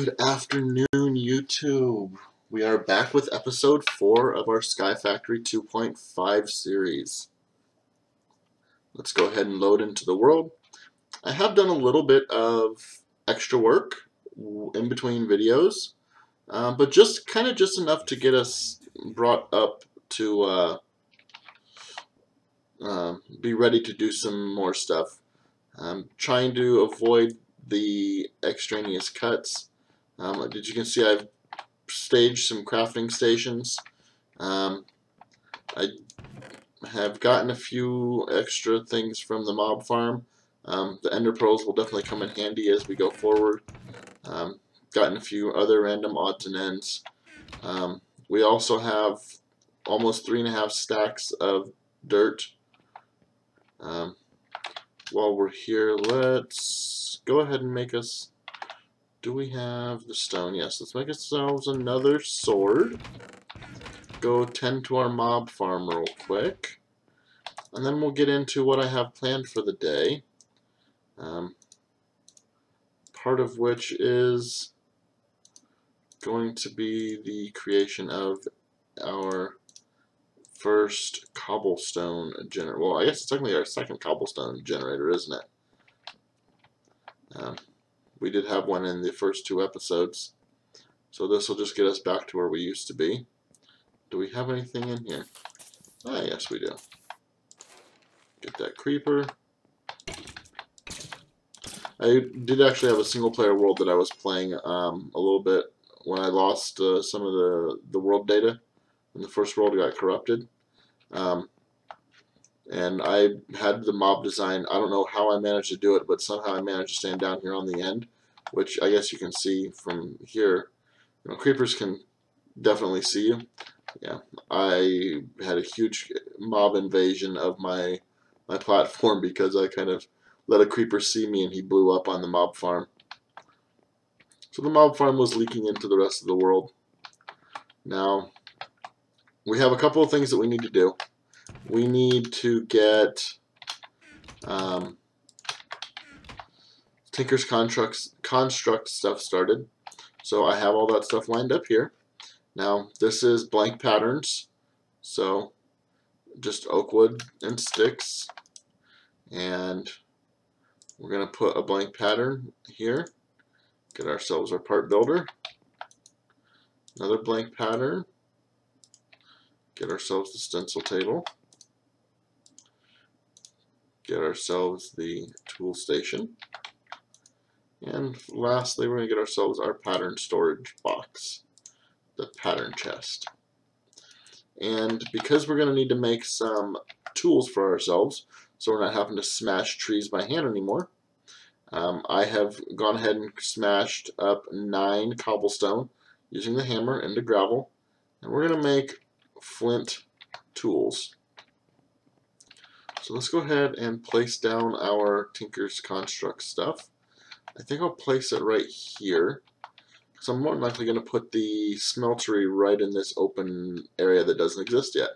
Good afternoon, YouTube. We are back with episode 4 of our Sky Factory 2.5 series. Let's go ahead and load into the world. I have done a little bit of extra work in between videos, but just enough to get us brought up to be ready to do some more stuff. I'm trying to avoid the extraneous cuts. As you can see, I've staged some crafting stations. I have gotten a few extra things from the mob farm. The ender pearls will definitely come in handy as we go forward. Gotten a few other random odds and ends. We also have almost 3.5 stacks of dirt. While we're here, let's go ahead and make us... Do we have the stone? Yes, let's make ourselves another sword. Go tend to our mob farm real quick. And then we'll get into what I have planned for the day. Part of which is going to be the creation of our first cobblestone generator. Well, I guess it's technically our second cobblestone generator, isn't it? We did have one in the first 2 episodes, so this will just get us back to where we used to be. Do we have anything in here? Ah, yes we do. Get that creeper. I did actually have a single player world that I was playing a little bit when I lost some of the world data when the first world got corrupted. And I had the mob design. I don't know how I managed to do it, but somehow I managed to stand down here on the end, which I guess you can see from here. You know, creepers can definitely see you. Yeah, I had a huge mob invasion of my platform because I kind of let a creeper see me and he blew up on the mob farm. So the mob farm was leaking into the rest of the world. Now, we have a couple of things that we need to do. We need to get Tinker's construct stuff started. So I have all that stuff lined up here. Now this is blank patterns, so just oak wood and sticks, and we're going to put a blank pattern here. Get ourselves our part builder, another blank pattern, get ourselves the stencil table, get ourselves the tool station, and lastly we're going to get ourselves our pattern storage box, the pattern chest. And because we're going to need to make some tools for ourselves, so we're not having to smash trees by hand anymore, I have gone ahead and smashed up 9 cobblestone using the hammer into gravel, and we're going to make flint tools. So let's go ahead and place down our Tinker's Construct stuff. I think I'll place it right here, because I'm more than likely going to put the smeltery right in this open area that doesn't exist yet.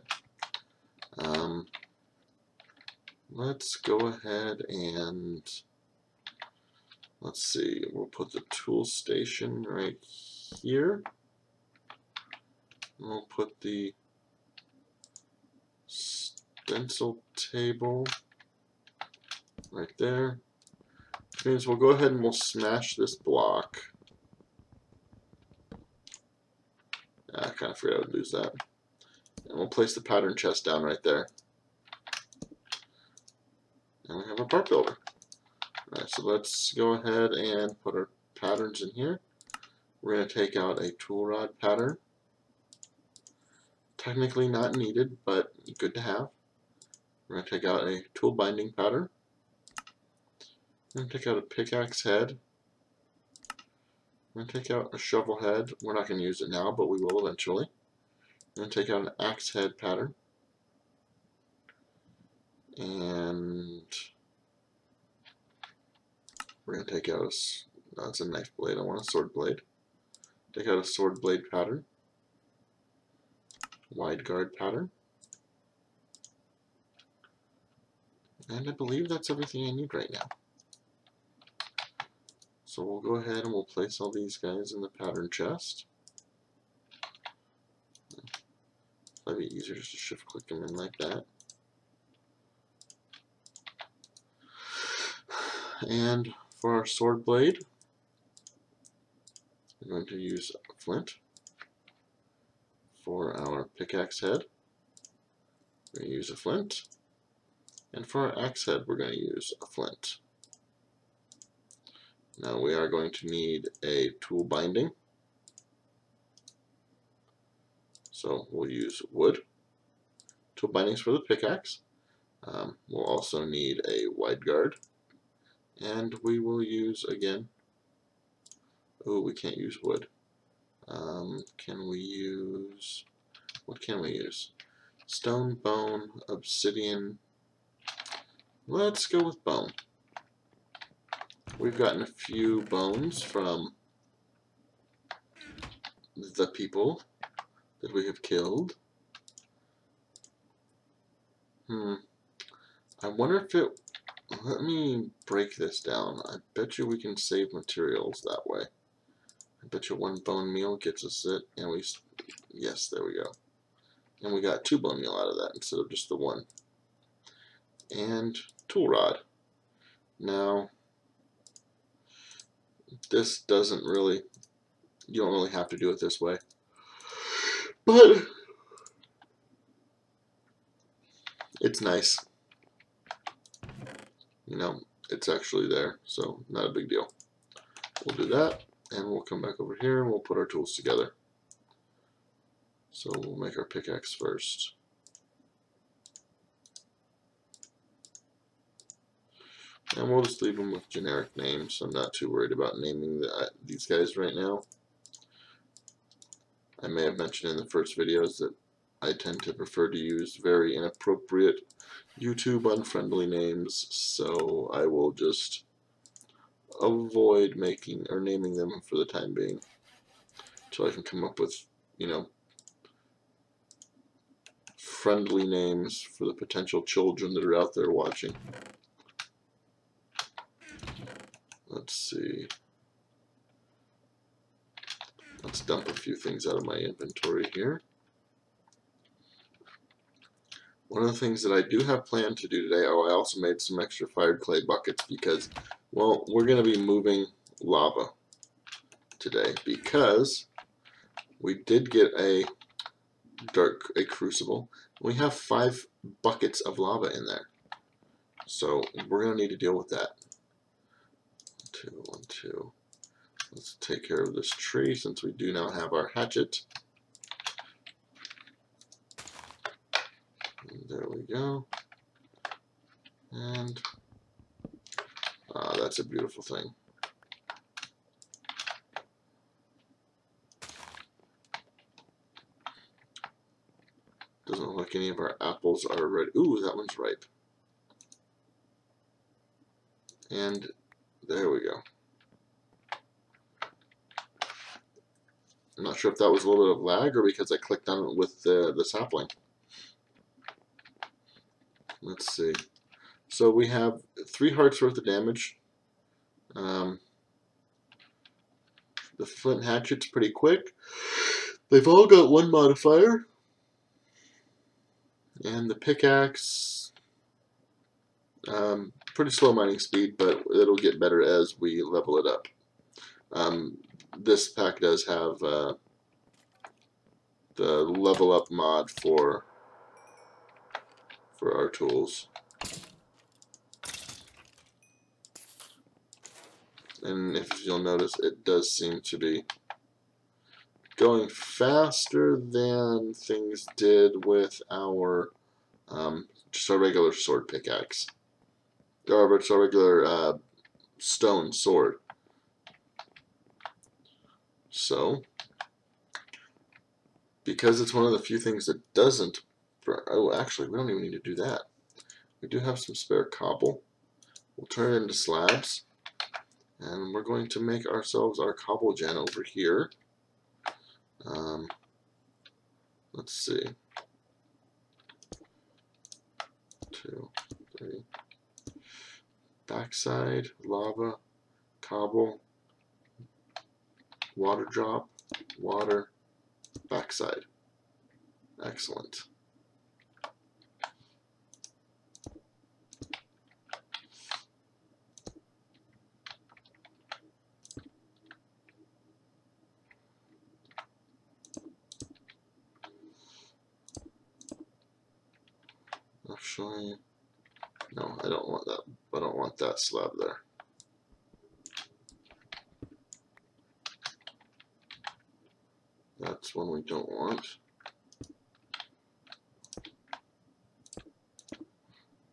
Let's go ahead and, let's see, we'll put the tool station right here. We'll put the stencil table right there. Which means we'll go ahead and we'll smash this block. I kind of forgot I would lose that. And we'll place the pattern chest down right there. And we have a part builder. Alright, so let's go ahead and put our patterns in here. We're going to take out a tool rod pattern. Technically not needed, but good to have. We're going to take out a tool binding pattern. We're going to take out a pickaxe head. We're going to take out a shovel head. We're not going to use it now, but we will eventually. We're going to take out an axe head pattern. And we're going to take out that's a knife blade. I want a sword blade. Take out a sword blade pattern. Wide guard pattern. And I believe that's everything I need right now. So we'll go ahead and we'll place all these guys in the pattern chest. That'd be easier just to shift click them in like that. And for our sword blade, we're going to use flint. For our pickaxe head, we're going to use a flint. And for our axe head, we're going to use a flint. Now we are going to need a tool binding. So we'll use wood. Tool bindings for the pickaxe. We'll also need a wide guard. And we will use, again, oh, we can't use wood. Can we use, what can we use? Stone, bone, obsidian. Let's go with bone. We've gotten a few bones from the people that we have killed. I wonder if it, let me break this down. I bet you we can save materials that way. I bet you one bone meal gets us it, and we, yes, there we go. And we got 2 bone meal out of that instead of just the 1. And tool rod. Now, this doesn't really, you don't really have to do it this way. But it's nice. You know, it's actually there, so not a big deal. We'll do that, and we'll come back over here and we'll put our tools together. So we'll make our pickaxe first. And we'll just leave them with generic names. I'm not too worried about naming these guys right now. I may have mentioned in the first videos that I tend to prefer to use very inappropriate YouTube unfriendly names, so I will just avoid making or naming them for the time being until I can come up with, you know, friendly names for the potential children that are out there watching. Let's see. Let's dump a few things out of my inventory here. One of the things that I do have planned to do today, oh, I also made some extra fired clay buckets because, well, we're going to be moving lava today because we did get a crucible. We have 5 buckets of lava in there. So we're going to need to deal with that. 1, 2, 1, 2. Let's take care of this tree since we do now have our hatchet. And there we go. And that's a beautiful thing. Doesn't look like any of our apples are ready. Ooh, that one's ripe. And there we go. I'm not sure if that was a little bit of lag or because I clicked on it with the sapling. Let's see. So we have 3 hearts worth of damage. The flint hatchet's pretty quick. They've all got 1 modifier. And the pickaxe, pretty slow mining speed, but it'll get better as we level it up. This pack does have the level up mod for our tools. And if you'll notice, it does seem to be going faster than things did with our just our regular sword pickaxe. Or our regular stone sword. So, because it's one of the few things that doesn't, oh, actually, we don't even need to do that. We do have some spare cobble. We'll turn it into slabs. And we're going to make ourselves our cobble gen over here. Let's see. 2, 3. Backside, lava, cobble, water drop, water, backside. Excellent. Actually, no, I don't want that. I don't want that slab there. That's one we don't want.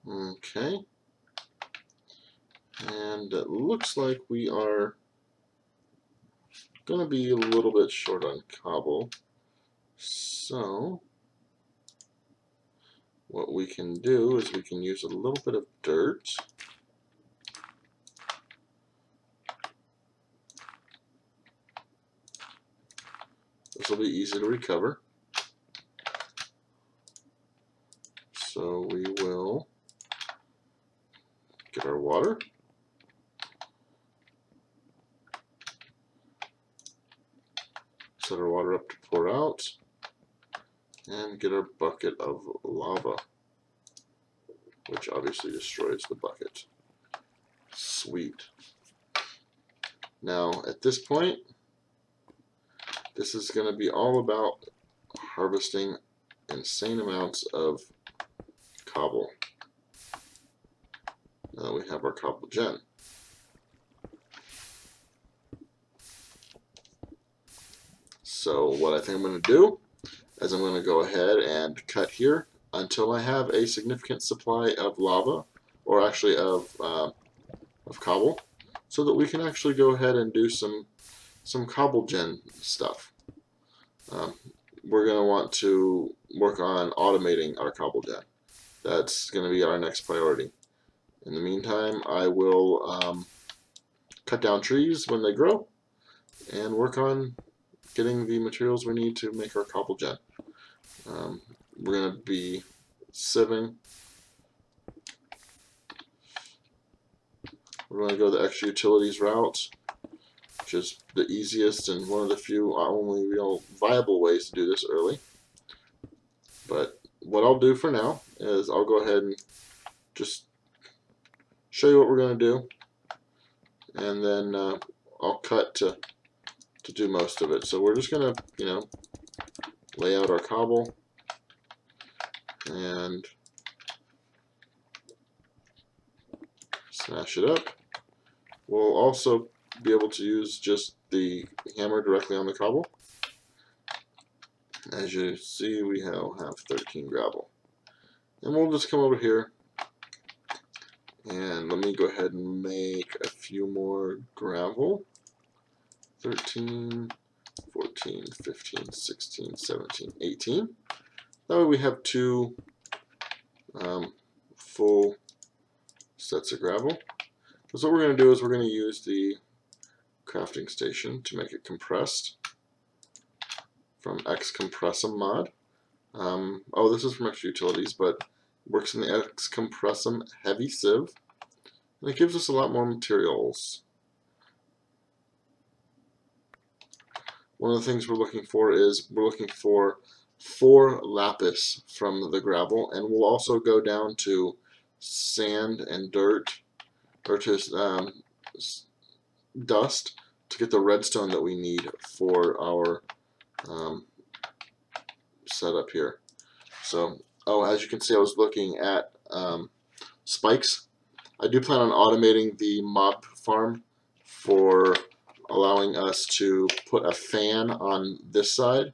Okay. And it looks like we are going to be a little bit short on cobble. So what we can do is we can use a little bit of dirt. This will be easy to recover. So we will get our water. Set our water up to pour out. And get our bucket of lava, which obviously destroys the bucket. Sweet. Now, at this point, this is going to be all about harvesting insane amounts of cobble. Now we have our cobble gen. So what I think I'm going to do is I'm going to go ahead and cut here until I have a significant supply of lava, or actually of cobble, so that we can actually go ahead and do some cobble gen stuff. We're going to want to work on automating our cobble gen. That's going to be our next priority. In the meantime, I will cut down trees when they grow and work on getting the materials we need to make our cobble gen. We're going to be sieving. We're going to go the extra utilities route, which is the easiest and one of the few only real viable ways to do this early. But what I'll do for now is I'll go ahead and just show you what we're going to do, and then I'll cut to do most of it. So we're just going to, lay out our cobble and smash it up. We'll also be able to use just the hammer directly on the cobble. As you see, we now have 13 gravel. And we'll just come over here and let me go ahead and make a few more gravel. 13, 14, 15, 16, 17, 18. That way we have two full sets of gravel. Because what we're going to do is we're going to use the crafting station to make it compressed from Xcompressum mod. Oh, this is from Extra Utilities, but works in the Xcompressum heavy sieve, and it gives us a lot more materials. One of the things we're looking for is we're looking for 4 lapis from the gravel, and we'll also go down to sand and dirt, or to dust, to get the redstone that we need for our setup here. So, as you can see, I was looking at spikes. I do plan on automating the mob farm for allowing us to put a fan on this side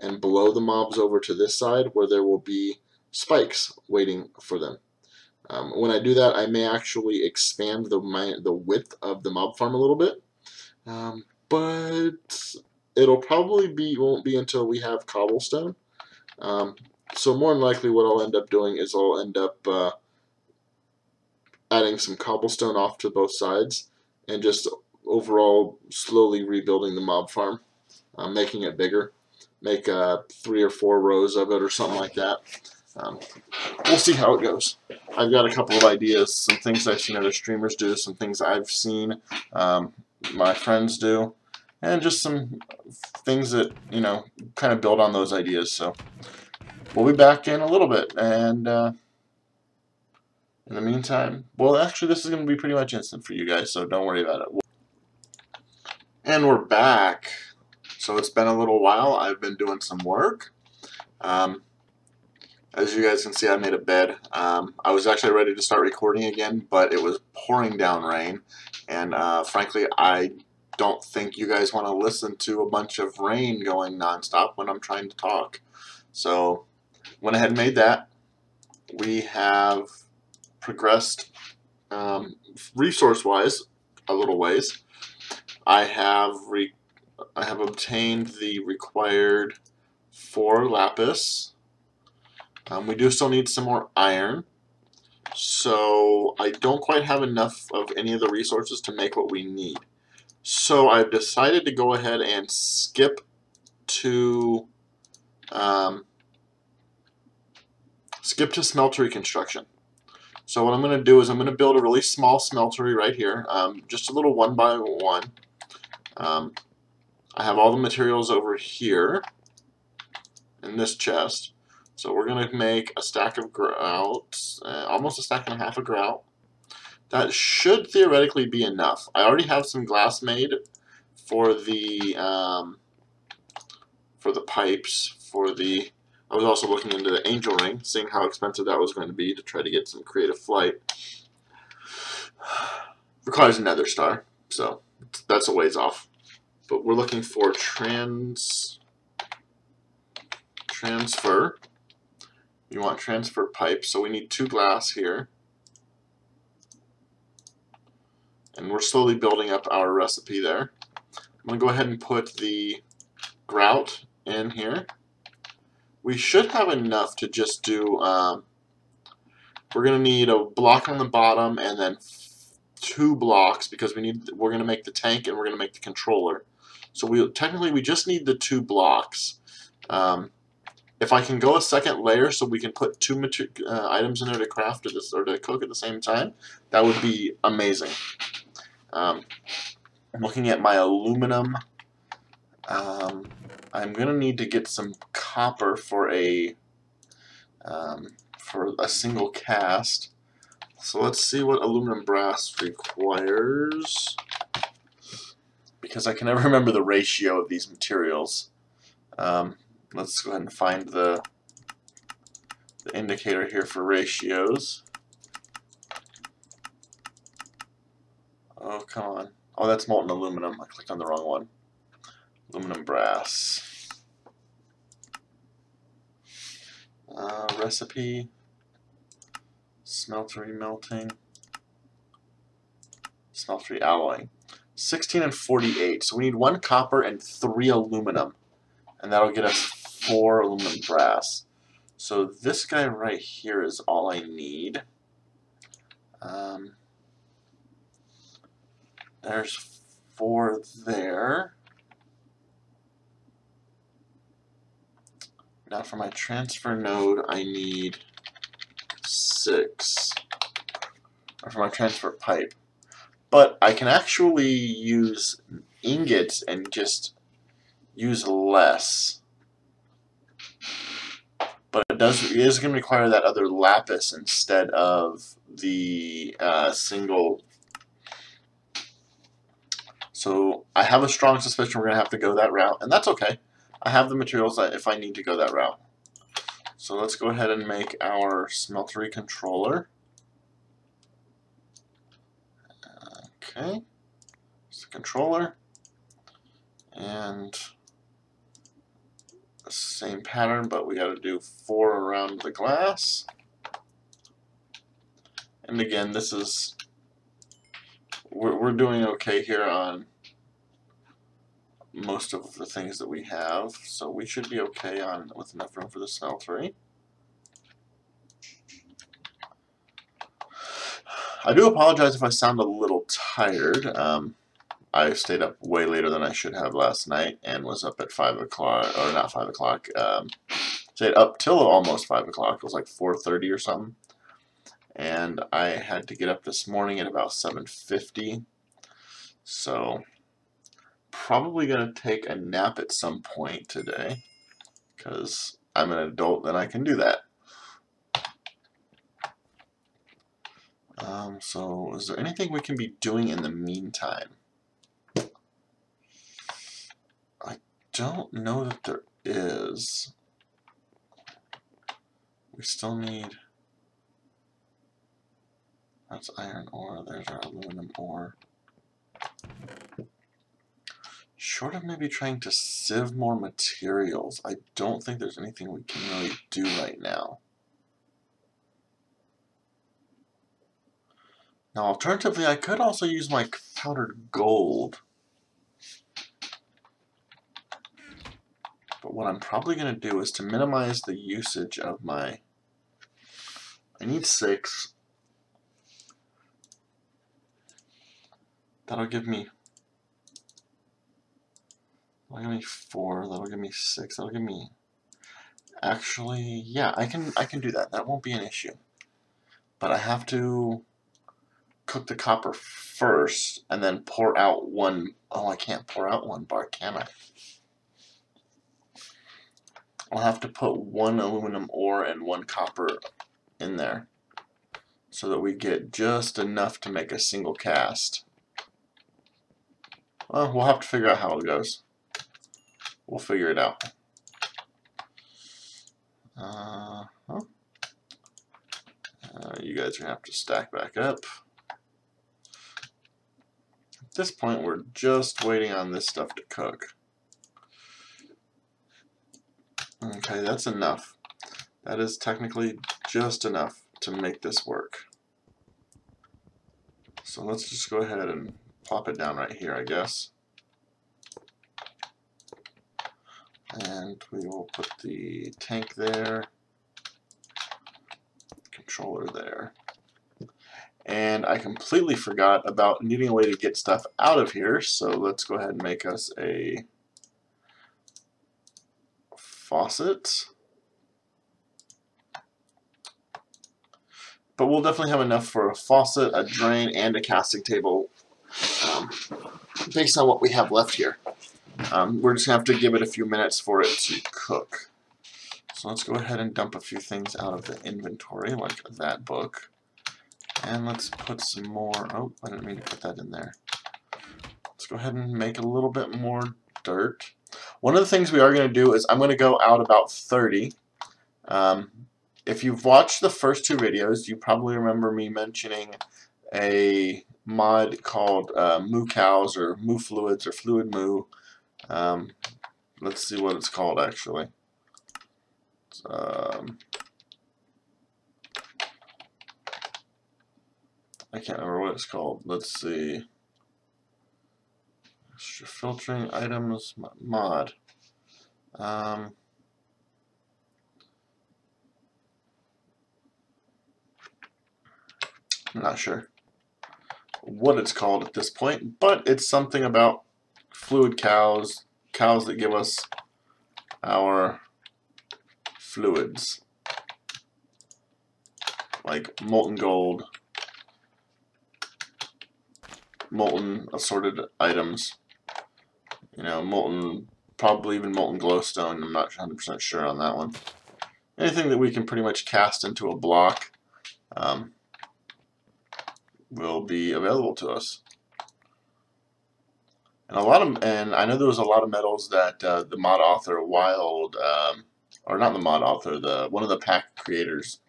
and blow the mobs over to this side where there will be spikes waiting for them. When I do that, I may actually expand the width of the mob farm a little bit, but it'll probably won't be until we have cobblestone. So more than likely what I'll end up doing is I'll end up adding some cobblestone off to both sides and just overall slowly rebuilding the mob farm, making it bigger, make 3 or 4 rows of it or something like that. We'll see how it goes. I've got a couple of ideas, some things I've seen other streamers do, some things I've seen my friends do, and just some things that, you know, kind of build on those ideas. So we'll be back in a little bit, and in the meantime, well, actually, this is going to be pretty much instant for you guys, so don't worry about it. And we're back. So it's been a little while. I've been doing some work. As you guys can see, I made a bed. I was actually ready to start recording again, but it was pouring down rain, and frankly, I don't think you guys want to listen to a bunch of rain going nonstop when I'm trying to talk. So went ahead and made that. We have progressed resource-wise a little ways. I have obtained the required 4 lapis. We do still need some more iron, so I don't quite have enough of any of the resources to make what we need. So I've decided to go ahead and skip to smeltery construction. So what I'm going to do is I'm going to build a really small smeltery right here, just a little 1 by 1. I have all the materials over here in this chest. So we're going to make a stack of grout, almost a stack and a half of grout. That should theoretically be enough. I already have some glass made for the pipes. I was also looking into the angel ring, seeing how expensive that was going to be to try to get some creative flight. Requires a nether star, so that's a ways off. But we're looking for transfer. You want transfer pipe, so we need 2 glass here. And we're slowly building up our recipe there. I'm going to go ahead and put the grout in here. We should have enough to just do, we're going to need a block on the bottom and then 2 blocks because we're going to make the tank and we're going to make the controller. So technically we just need the 2 blocks. If I can go a second layer so we can put 2 items in there to craft or to cook at the same time, that would be amazing. I'm looking at my aluminum. I'm going to need to get some copper for a single cast. So let's see what aluminum brass requires, because I can never remember the ratio of these materials. Let's go ahead and find the indicator here for ratios. Oh, come on. Oh, that's molten aluminum. I clicked on the wrong one. Aluminum brass. Recipe. Smeltery melting. Smeltery alloying. 16 and 48. So we need 1 copper and 3 aluminum. And that'll get us 4 aluminum brass. So this guy right here is all I need. There's 4 there. Now for my transfer node, I need 6. Or for my transfer pipe. But I can actually use ingots and just use less. But it is going to require that other lapis instead of the single. So I have a strong suspicion we're going to have to go that route, and that's okay. I have the materials if I need to go that route. So let's go ahead and make our smeltery controller. Okay, it's the controller, and the same pattern, but we got to do 4 around the glass. And again, this is we're doing okay here on most of the things that we have, so we should be okay with enough room for the smeltery. I do apologize if I sound a little tired. I stayed up way later than I should have last night and was up at 5 o'clock, or not 5 o'clock, stayed up till almost 5 o'clock. It was like 4:30 or something. And I had to get up this morning at about 7:50. So probably going to take a nap at some point today because I'm an adult and I can do that. So is there anything we can be doing in the meantime? I don't know that there is. We still need, that's iron ore, there's our aluminum ore. Short of maybe trying to sieve more materials, I don't think there's anything we can really do right now. Now, alternatively, I could also use my powdered gold. But what I'm probably going to do is to minimize the usage of my... I need 6. That'll give me... That'll give me 4. That'll give me 6. That'll give me... Actually, yeah, I can do that. That won't be an issue. But I have to cook the copper first and then pour out one... Oh, I can't pour out 1 bar, can I? I'll have to put 1 aluminum ore and 1 copper in there so that we get just enough to make a single cast. Well, we'll have to figure out how it goes. We'll figure it out. You guys are going to have to stack back up. At this point, we're just waiting on this stuff to cook. Okay, that's enough. That is technically just enough to make this work. So let's just go ahead and plop it down right here, I guess. And we will put the tank there, controller there. And I completely forgot about needing a way to get stuff out of here, so let's go ahead and make us a faucet. But we'll definitely have enough for a faucet, a drain, and a casting table based on what we have left here. We're just going to have to give it a few minutes for it to cook. So let's go ahead and dump a few things out of the inventory, like that book. And let's put some more... Oh, I didn't mean to put that in there. Let's go ahead and make a little bit more dirt. One of the things we are going to do is I'm going to go out about 30. If you've watched the first 2 videos, you probably remember me mentioning a mod called Moo Cows or Moo Fluids or Fluid Moo. Let's see what it's called actually. I can't remember what it's called. Let's see. Extra filtering items mod. I'm not sure what it's called at this point, but it's something about fluid cows, cows that give us our fluids, like molten gold, molten assorted items, you know, molten, probably even molten glowstone. I'm not 100% sure on that one. Anything that we can pretty much cast into a block will be available to us. And I know there was a lot of metals that the mod author Wild, or not the mod author, one of the pack creators,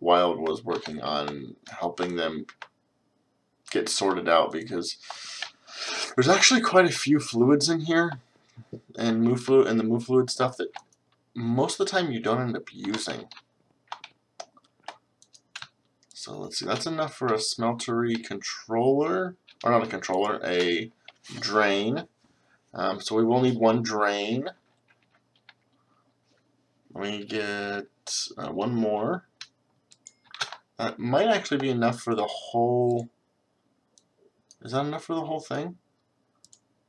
Wild, was working on helping them get sorted out, because there's actually quite a few fluids in here and the Moo Fluid stuff that most of the time you don't end up using. So let's see, that's enough for a smeltery controller, or not a controller, a drain. So we will need 1 drain. We get 1 more. That might actually be enough for the whole. Is that enough for the whole thing?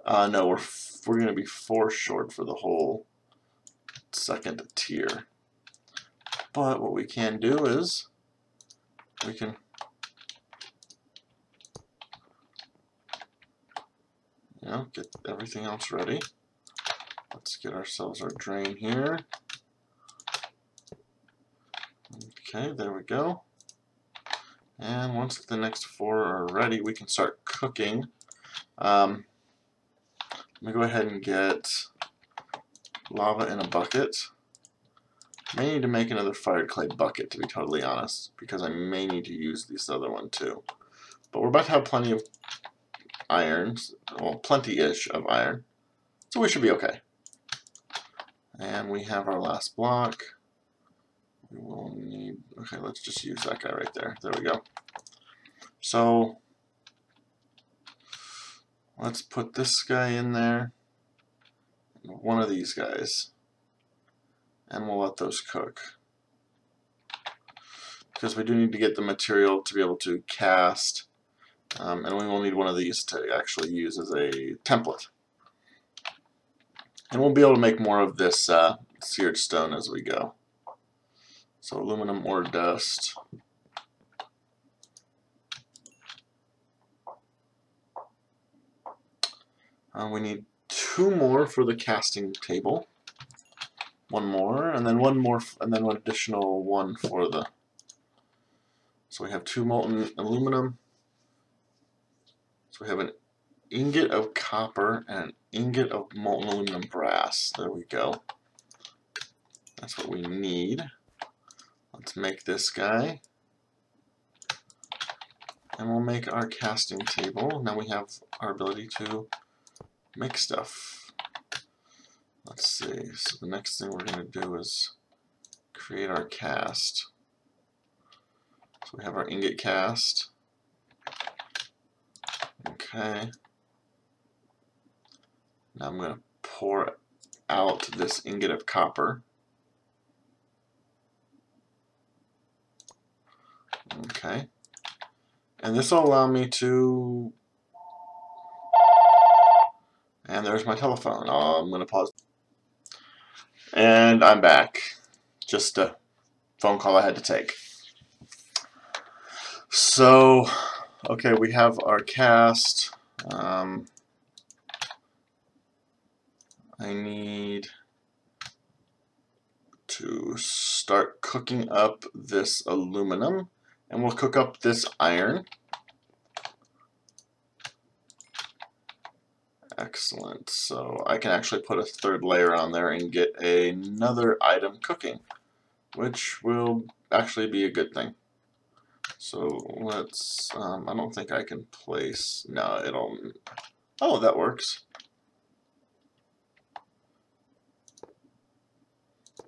No, we're going to be 4 short for the whole second tier. But what we can do is we can know, get everything else ready. Let's get ourselves our drain here. Okay, there we go. And once the next 4 are ready, we can start cooking. Let me go ahead and get lava in a bucket. May need to make another fired clay bucket, to be totally honest, because I may need to use this other one too. But we're about to have plenty of irons, well, plenty-ish of iron, so we should be okay. And we have our last block. We will need, okay, let's just use that guy right there. There we go. So let's put this guy in there, one of these guys, and we'll let those cook. Because we do need to get the material to be able to cast, and we will need one of these to actually use as a template. And we'll be able to make more of this seared stone as we go. So aluminum ore dust. We need 2 more for the casting table. 1 more, and then 1 more, and then 1 additional 1 for the. So we have 2 molten aluminum. So we have an ingot of copper and an ingot of molten aluminum brass. There we go. That's what we need. Let's make this guy. And we'll make our casting table. Now we have our ability to make stuff. Let's see. So the next thing we're going to do is create our cast. So we have our ingot cast. Okay. Now I'm going to pour out this ingot of copper. Okay. And this will allow me to... And there's my telephone. I'm going to pause. And I'm back. Just a phone call I had to take. So, okay, we have our cast. I need to start cooking up this aluminum, and we'll cook up this iron. Excellent. So I can actually put a 3rd layer on there and get another item cooking, which will actually be a good thing. So let's, I don't think I can place, no, it'll, oh, that works.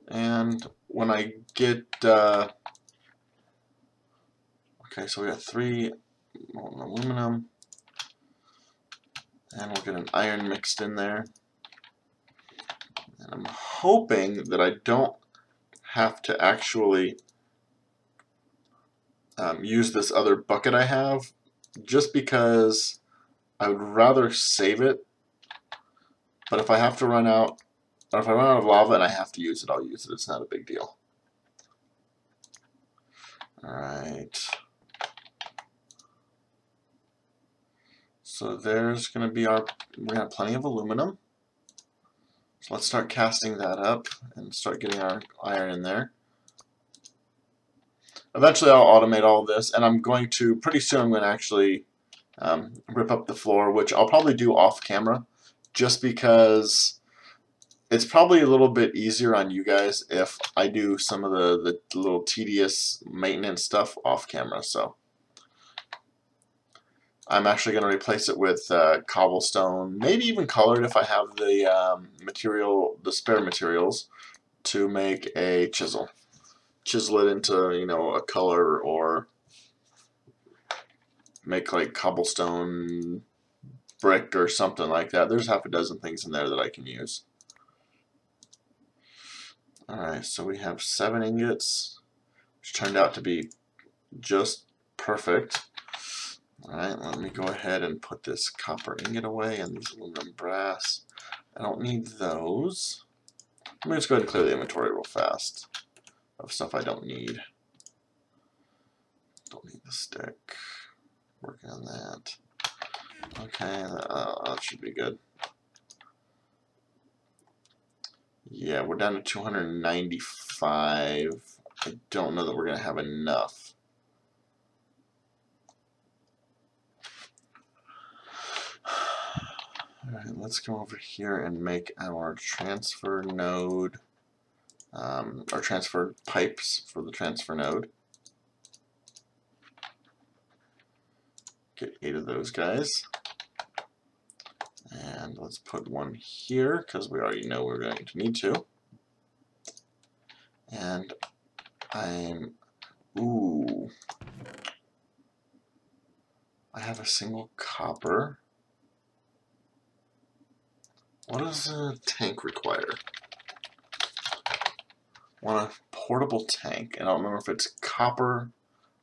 And when I get, okay, so we got 3 molten aluminum, and we'll get an iron mixed in there. And I'm hoping that I don't have to actually use this other bucket I have, just because I would rather save it. But if I have to run out, or if I run out of lava and I have to use it, I'll use it. It's not a big deal. Alright. So there's going to be our, we have plenty of aluminum. So let's start casting that up and start getting our iron in there. Eventually I'll automate all this, and I'm going to, pretty soon I'm going to actually rip up the floor, which I'll probably do off camera, just because it's probably a little bit easier on you guys if I do some of the little tedious maintenance stuff off camera. So I'm actually going to replace it with cobblestone, maybe even colored if I have the material, the spare materials, to make a chisel. Chisel it into, you know, a color, or make like cobblestone brick or something like that. There's half a dozen things in there that I can use. Alright, so we have 7 ingots, which turned out to be just perfect. Alright, let me go ahead and put this copper ingot away and these aluminum brass. I don't need those. Let me just go ahead and clear the inventory real fast of stuff I don't need. Don't need the stick. Working on that. Okay, that should be good. Yeah, we're down to 295. I don't know that we're going to have enough. Alright, let's go over here and make our transfer node, our transfer pipes for the transfer node. Get 8 of those guys. And let's put one here, because we already know we're going to need to. And ooh, I have a single copper. What does a tank require? I want a portable tank, and I don't remember if it's copper.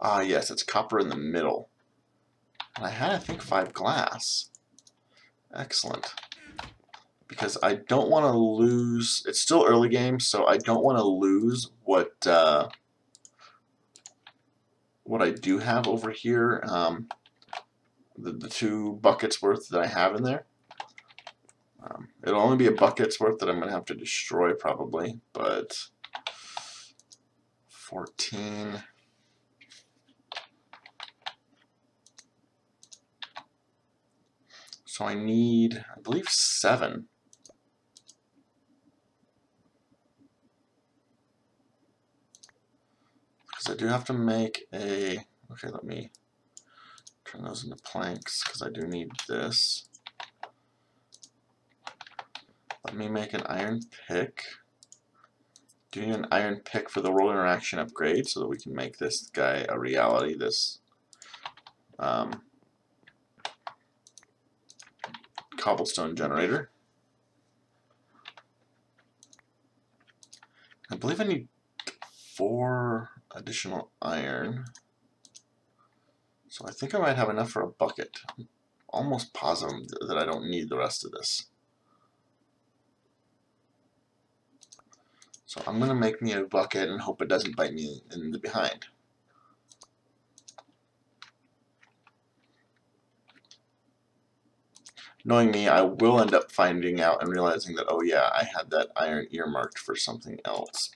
Yes, it's copper in the middle. And I had, I think, 5 glass. Excellent. Because I don't want to lose. It's still early game, so I don't want to lose what I do have over here. The 2 buckets worth that I have in there. It'll only be a bucket's worth that I'm going to have to destroy probably, but 14. So I need, I believe, 7. Because I do have to make a, okay, let me turn those into planks because I do need this. Let me make an iron pick. Do you need an iron pick for the roll interaction upgrade so that we can make this guy a reality, this cobblestone generator. I believe I need 4 additional iron. So I think I might have enough for a bucket. I'm almost positive that I don't need the rest of this. So I'm going to make me a bucket and hope it doesn't bite me in the behind. Knowing me, I will end up finding out and realizing that, oh yeah, I had that iron earmarked for something else.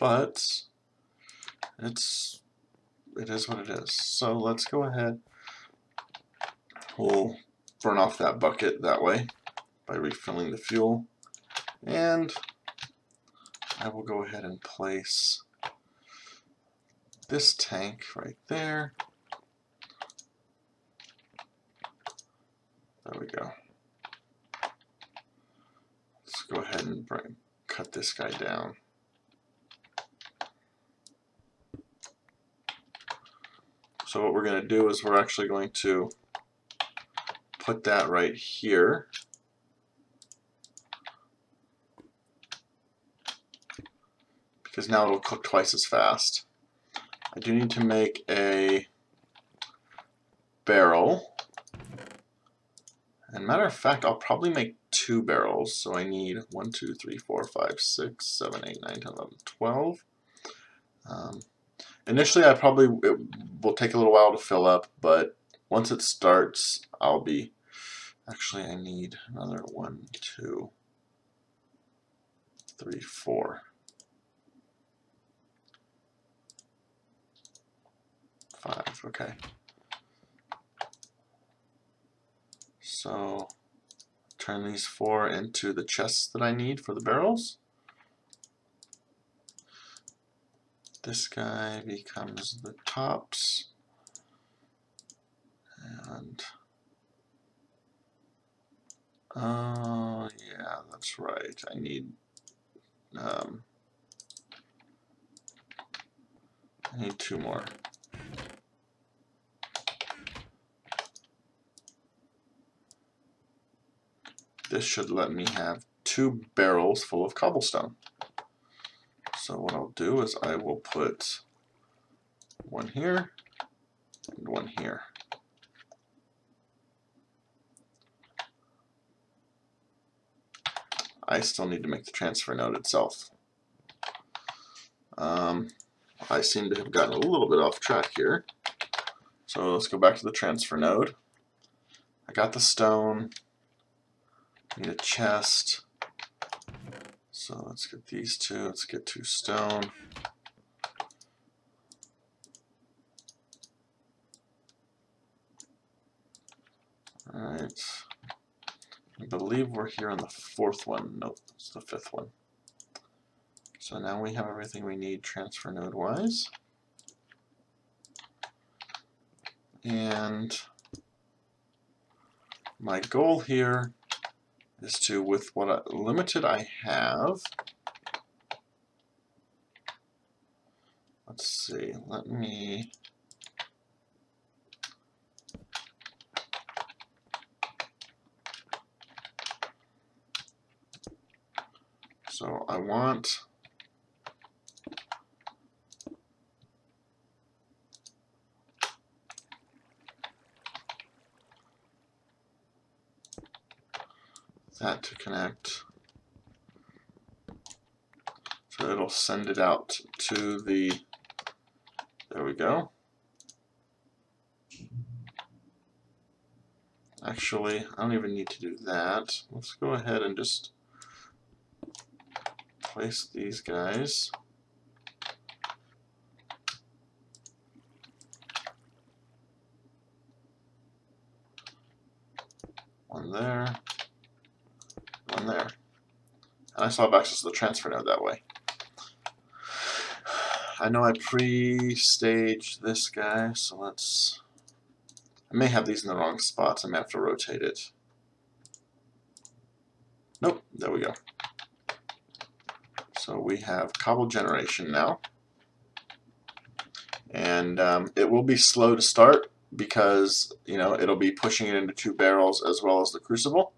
But it is what it is. So let's go ahead. We'll burn off that bucket that way by refilling the fuel. And I will go ahead and place this tank right there. There we go. Let's go ahead and cut this guy down. So what we're going to do is we're actually going to put that right here. Because now it'll cook twice as fast. I do need to make a barrel. And matter of fact, I'll probably make 2 barrels. So I need 1, 2, 3, 4, 5, 6, 7, 8, 9, 10, 11, 12. Initially, it will take a little while to fill up, but once it starts, I'll be... Actually, I need another 1, 2, 3, 4. 5, okay. So turn these 4 into the chests that I need for the barrels. This guy becomes the tops. And oh yeah, that's right. I need 2 more. This should let me have 2 barrels full of cobblestone. So what I'll do is I will put 1 here and 1 here. I still need to make the transfer node itself. I seem to have gotten a little bit off track here. So let's go back to the transfer node. I got the stone. I need a chest. So let's get these two. Let's get 2 stone. Alright. I believe we're here on the 4th one. Nope, it's the 5th one. So now we have everything we need transfer node wise. And my goal here is to, with what limited I have, let's see, let me so I want that to connect, so it'll send it out to the, there we go. Actually, I don't even need to do that. Let's go ahead and just place these guys. One there, one there. And I still have access to the transfer node that way. I know I pre-staged this guy, so let's... I may have these in the wrong spots. I may have to rotate it. Nope, there we go. So we have cobble generation now. And it will be slow to start because, you know, it'll be pushing it into 2 barrels as well as the crucible.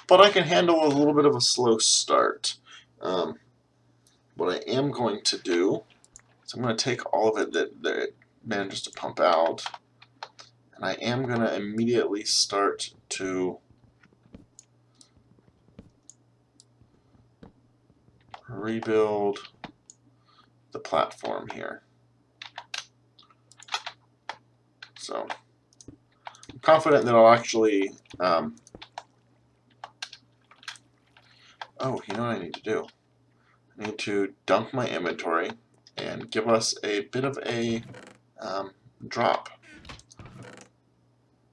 But I can handle a little bit of a slow start. What I am going to do is I'm going to take all of it that it manages to pump out, and I am going to immediately start to rebuild the platform here. So I'm confident that I'll actually oh, you know what I need to do? I need to dump my inventory and give us a bit of a drop.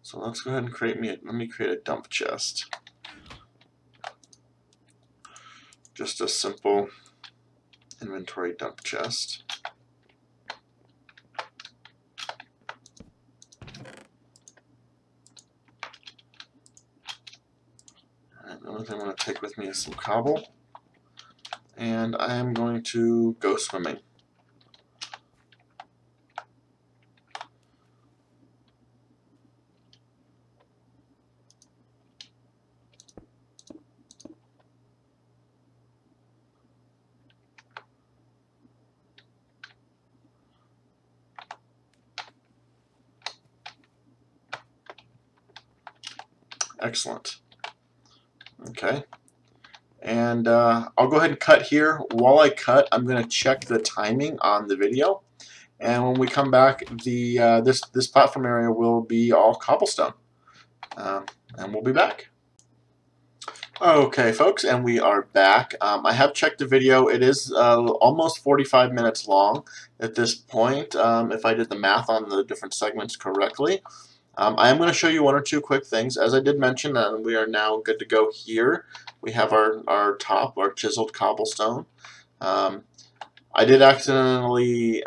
So let's go ahead and let me create a dump chest. Just a simple inventory dump chest. Alright, the only thing I'm going to take with me is some cobble. And I am going to go swimming. Excellent. Okay. And I'll go ahead and cut here. While I cut, I'm going to check the timing on the video. And when we come back, the this platform area will be all cobblestone. And we'll be back. Okay, folks, and we are back. I have checked the video. It is almost 45 minutes long at this point, if I did the math on the different segments correctly. I am going to show you 1 or 2 quick things. As I did mention, we are now good to go here. We have our chiseled cobblestone. I did accidentally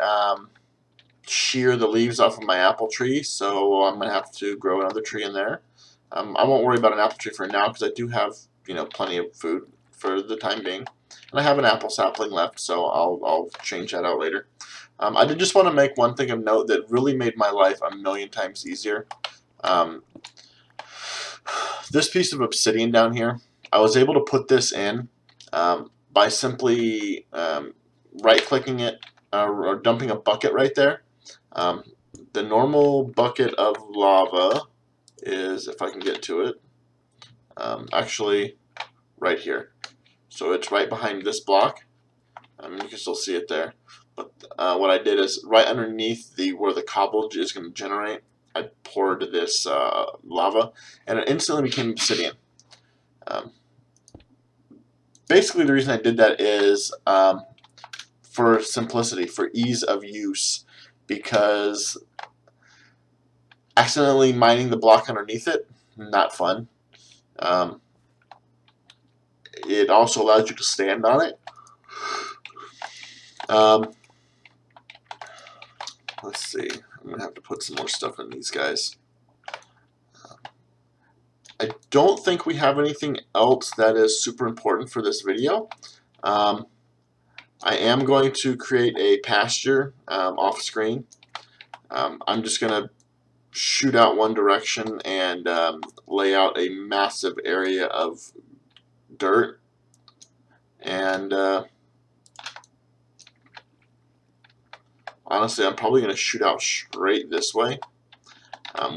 shear the leaves off of my apple tree, so I'm going to have to grow another tree in there. I won't worry about an apple tree for now because I do have, you know, plenty of food for the time being. And I have an apple sapling left, so I'll change that out later. I did just want to make one thing of note that really made my life a million times easier. This piece of obsidian down here, I was able to put this in by simply right-clicking it or dumping a bucket right there. The normal bucket of lava is, if I can get to it, actually right here. So it's right behind this block. You can still see it there. But what I did is right underneath where the cobble is going to generate, I poured this lava, and it instantly became obsidian. Basically, the reason I did that is for simplicity, for ease of use, because accidentally mining the block underneath it, not fun. It also allows you to stand on it. Let's see. I'm going to have to put some more stuff in these guys. I don't think we have anything else that is super important for this video. I am going to create a pasture off screen. I'm just going to shoot out one direction and lay out a massive area of dirt. And honestly, I'm probably going to shoot out straight this way.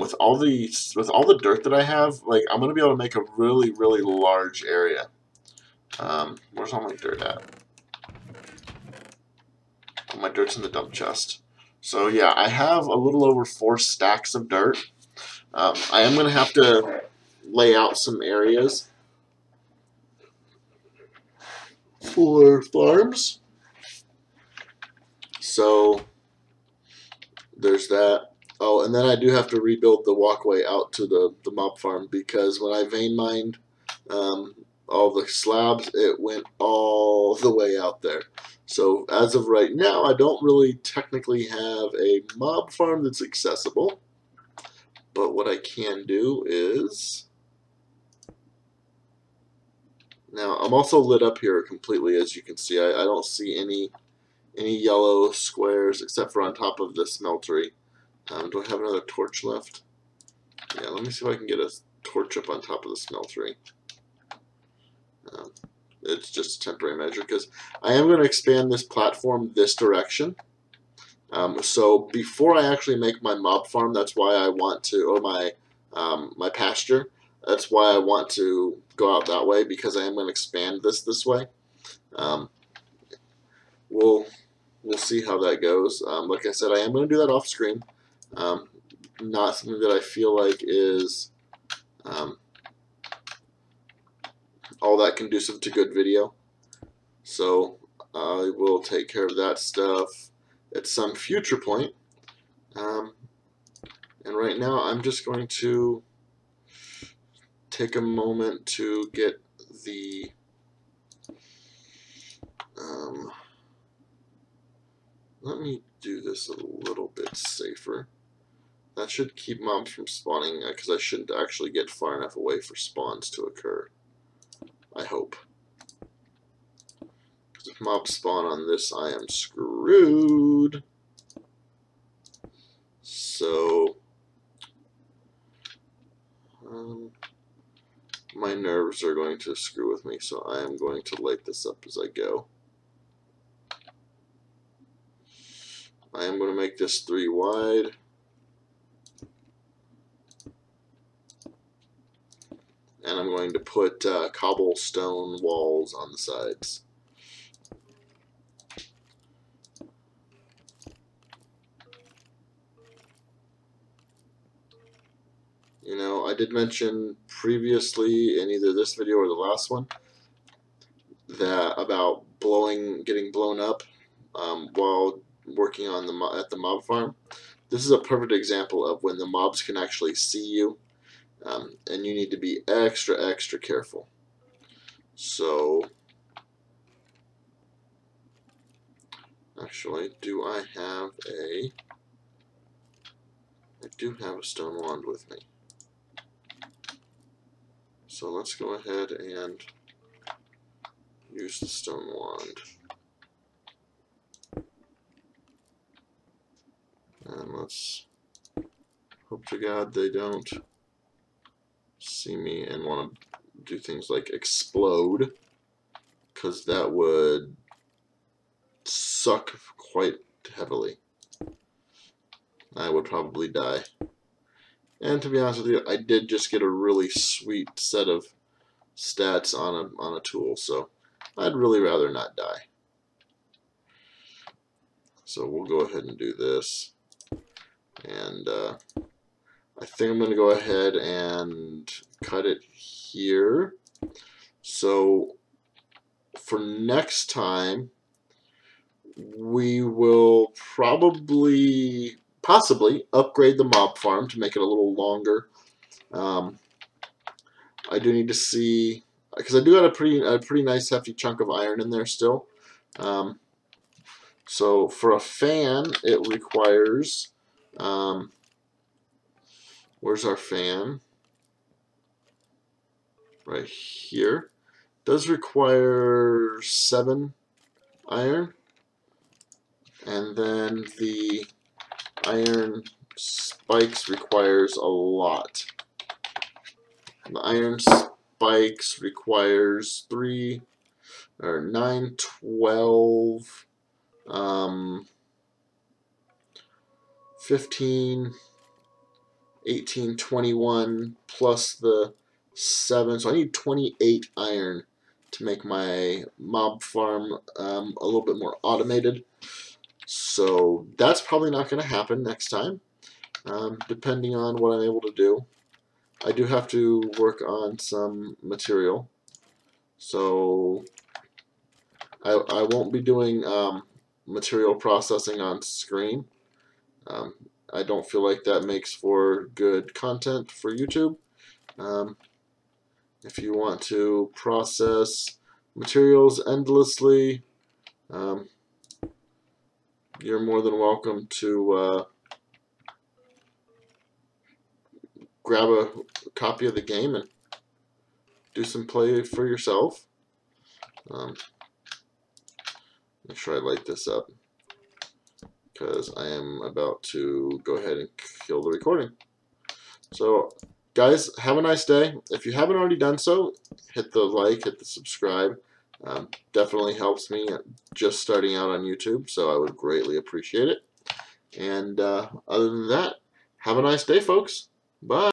With all the dirt that I have, like, I'm going to be able to make a really, really large area. Where's all my dirt at? Oh, my dirt's in the dump chest. So yeah, I have a little over 4 stacks of dirt. I am going to have to lay out some areas for farms. So there's that. Oh, and then I do have to rebuild the walkway out to the mob farm, because when I vein mined all the slabs, it went all the way out there. So as of right now, I don't really technically have a mob farm that's accessible. But what I can do is... Now, I'm also lit up here completely, as you can see. I don't see any yellow squares except for on top of the smeltery. Do I have another torch left? Yeah, let me see if I can get a torch up on top of the smeltery. It's just a temporary measure, because I am going to expand this platform this direction. So before I actually make my mob farm, that's why I want to, or my pasture, that's why I want to go out that way, because I am going to expand this way. We'll see how that goes. Like I said, I am going to do that off screen. Not something that I feel like is all that conducive to good video. So I will take care of that stuff at some future point. And right now I'm just going to take a moment to get the let me do this a little bit safer. That should keep mobs from spawning, because I shouldn't actually get far enough away for spawns to occur. I hope. Because if mobs spawn on this, I am screwed. So, my nerves are going to screw with me, so I am going to light this up as I go. I am going to make this 3 wide. And I'm going to put cobblestone walls on the sides. You know, I did mention previously in either this video or the last one that about getting blown up while working on at the mob farm. This is a perfect example of when the mobs can actually see you, and you need to be extra careful. So, actually, I do have a stone wand with me. So let's go ahead and use the stone wand. And let's hope to God they don't see me and want to do things like explode, because that would suck quite heavily. I would probably die. And to be honest with you, I did just get a really sweet set of stats on a tool, so I'd really rather not die. So we'll go ahead and do this. And I think I'm going to go ahead and cut it here. So for next time, we will possibly upgrade the mob farm to make it a little longer. I do need to see, because I do have a pretty nice hefty chunk of iron in there still. So for a fan, it requires, where's our fan? Right here. Does require 7 iron, and then the iron spikes requires a lot. The iron spikes requires 9, 12, 15, 18, 21 plus the 7, so I need 28 iron to make my mob farm a little bit more automated. So that's probably not going to happen next time, depending on what I'm able to do. I do have to work on some material, so I won't be doing material processing on screen. I don't feel like that makes for good content for YouTube. If you want to process materials endlessly, you're more than welcome to grab a copy of the game and do some play for yourself. Make sure I light this up, because I am about to go ahead and kill the recording. So guys, have a nice day. If you haven't already done so, hit the like, hit the subscribe. Definitely helps me just starting out on YouTube, so I would greatly appreciate it. And other than that, have a nice day, folks. Bye.